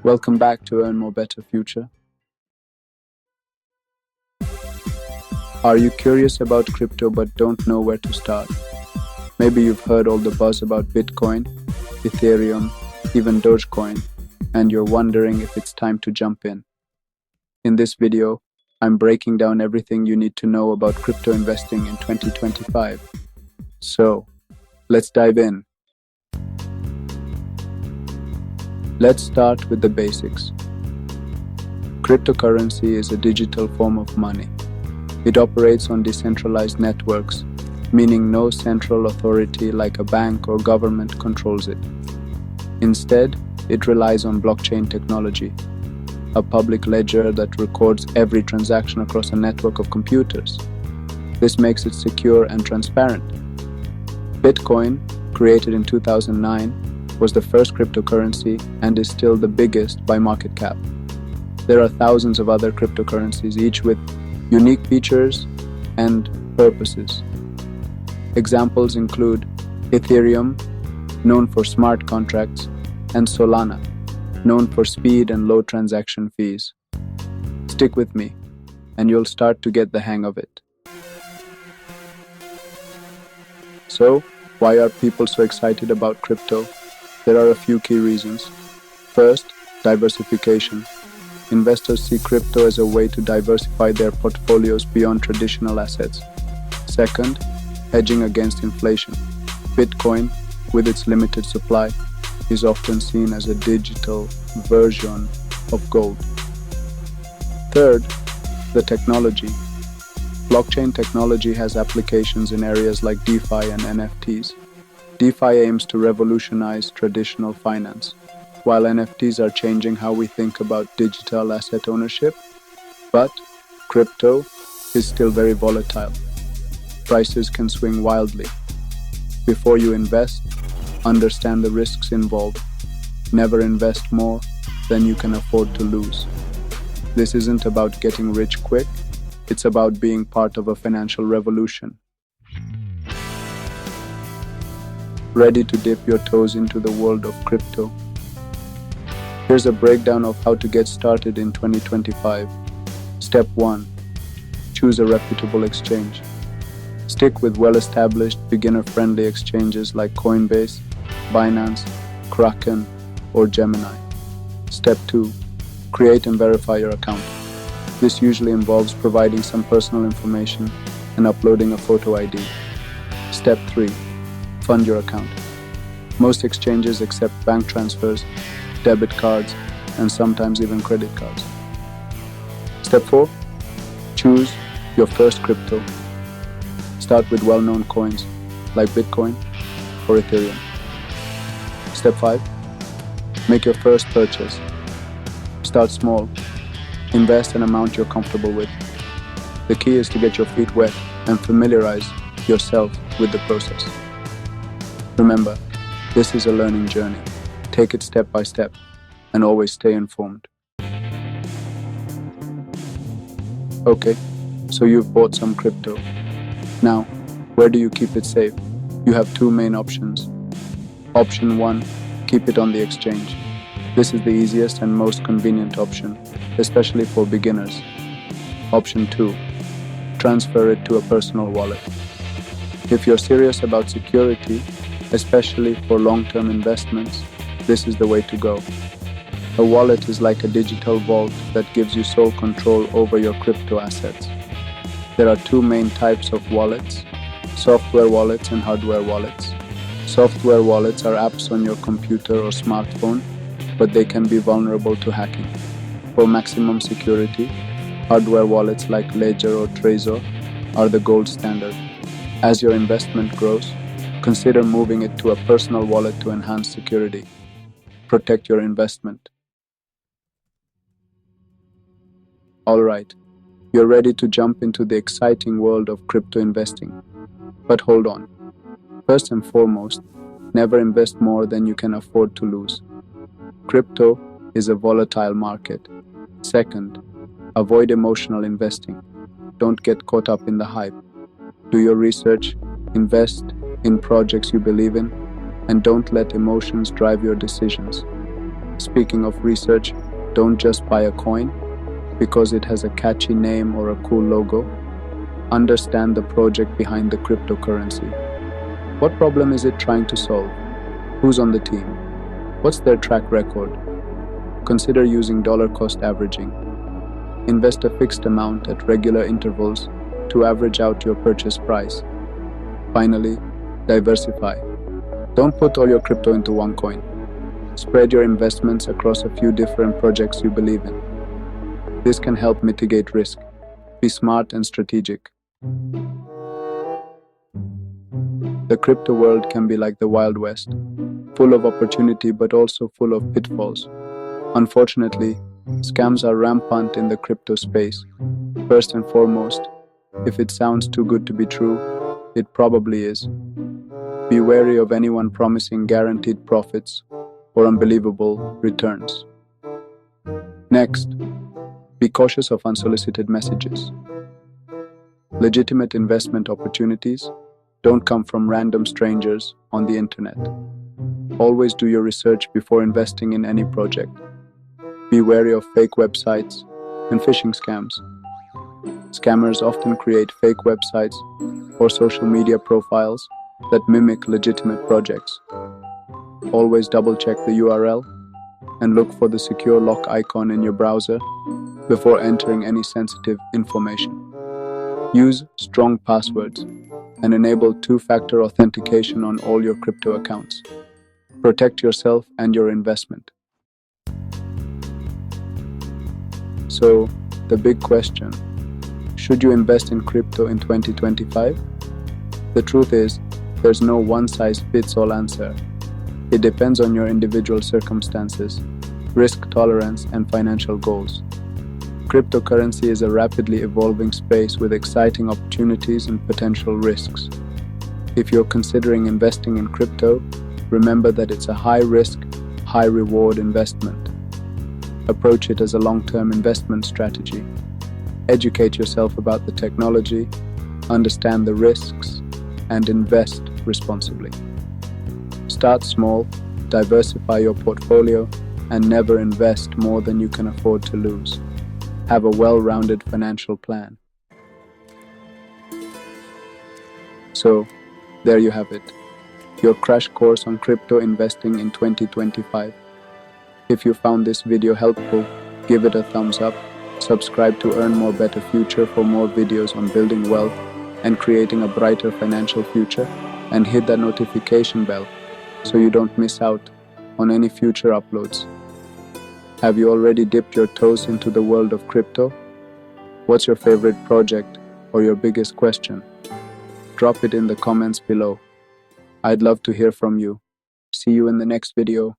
Welcome back to Earn More Better Future. Are you curious about crypto but don't know where to start? Maybe you've heard all the buzz about Bitcoin, Ethereum, even Dogecoin, and you're wondering if it's time to jump in. In this video, I'm breaking down everything you need to know about crypto investing in 2025. So, let's dive in. Let's start with the basics. Cryptocurrency is a digital form of money. It operates on decentralized networks, meaning no central authority like a bank or government controls it. Instead, it relies on blockchain technology, a public ledger that records every transaction across a network of computers. This makes it secure and transparent. Bitcoin, created in 2009, was the first cryptocurrency and is still the biggest by market cap. There are thousands of other cryptocurrencies, each with unique features and purposes. Examples include Ethereum, known for smart contracts, and Solana, known for speed and low transaction fees. Stick with me, and you'll start to get the hang of it. So, why are people so excited about crypto? There are a few key reasons. First, diversification. Investors see crypto as a way to diversify their portfolios beyond traditional assets. Second, hedging against inflation. Bitcoin, with its limited supply, is often seen as a digital version of gold. Third, the technology. Blockchain technology has applications in areas like DeFi and NFTs. DeFi aims to revolutionize traditional finance, while NFTs are changing how we think about digital asset ownership. But crypto is still very volatile. Prices can swing wildly. Before you invest, understand the risks involved. Never invest more than you can afford to lose. This isn't about getting rich quick, it's about being part of a financial revolution. Ready to dip your toes into the world of crypto? Here's a breakdown of how to get started in 2025. Step 1. Choose a reputable exchange. Stick with well-established, beginner-friendly exchanges like Coinbase, Binance, Kraken, or Gemini. Step 2. Create and verify your account. This usually involves providing some personal information and uploading a photo ID. Step 3. Fund your account. Most exchanges accept bank transfers, debit cards, and sometimes even credit cards. Step 4. Choose your first crypto. Start with well-known coins like Bitcoin or Ethereum. Step 5. Make your first purchase. Start small. Invest an amount you're comfortable with. The key is to get your feet wet and familiarize yourself with the process. Remember, this is a learning journey. Take it step by step and always stay informed. Okay, so you've bought some crypto. Now, where do you keep it safe? You have two main options. Option 1, keep it on the exchange. This is the easiest and most convenient option, especially for beginners. Option 2, transfer it to a personal wallet. If you're serious about security, especially for long-term investments, this is the way to go. A wallet is like a digital vault that gives you sole control over your crypto assets. There are two main types of wallets: software wallets and hardware wallets. Software wallets are apps on your computer or smartphone, but they can be vulnerable to hacking. For maximum security, hardware wallets like Ledger or Trezor are the gold standard. As your investment grows, consider moving it to a personal wallet to enhance security. Protect your investment. Alright, you're ready to jump into the exciting world of crypto investing. But hold on. First and foremost, never invest more than you can afford to lose. Crypto is a volatile market. Second, avoid emotional investing. Don't get caught up in the hype. Do your research, invest in projects you believe in, and don't let emotions drive your decisions. Speaking of research, don't just buy a coin because it has a catchy name or a cool logo. Understand the project behind the cryptocurrency. What problem is it trying to solve? Who's on the team? What's their track record? Consider using dollar cost averaging. Invest a fixed amount at regular intervals to average out your purchase price. Finally, diversify. Don't put all your crypto into one coin. Spread your investments across a few different projects you believe in. This can help mitigate risk. Be smart and strategic. The crypto world can be like the Wild West, full of opportunity but also full of pitfalls. Unfortunately, scams are rampant in the crypto space. First and foremost, if it sounds too good to be true, it probably is. Be wary of anyone promising guaranteed profits or unbelievable returns. Next, be cautious of unsolicited messages. Legitimate investment opportunities don't come from random strangers on the internet. Always do your research before investing in any project. Be wary of fake websites and phishing scams. Scammers often create fake websites or social media profiles that mimic legitimate projects. Always double-check the URL and look for the secure lock icon in your browser before entering any sensitive information. Use strong passwords and enable two-factor authentication on all your crypto accounts. Protect yourself and your investment. So, the big question, should you invest in crypto in 2025? The truth is, there's no one-size-fits-all answer. It depends on your individual circumstances, risk tolerance, and financial goals. Cryptocurrency is a rapidly evolving space with exciting opportunities and potential risks. If you're considering investing in crypto, remember that it's a high-risk, high-reward investment. Approach it as a long-term investment strategy. Educate yourself about the technology, understand the risks, and invest responsibly. Start small, diversify your portfolio, and never invest more than you can afford to lose. Have a well-rounded financial plan. So, there you have it, your crash course on crypto investing in 2025. If you found this video helpful, give it a thumbs up, subscribe to earn more better future for more videos on building wealth and creating a brighter financial future, and hit that notification bell so you don't miss out on any future uploads. Have you already dipped your toes into the world of crypto? What's your favorite project or your biggest question? Drop it in the comments below. I'd love to hear from you. See you in the next video.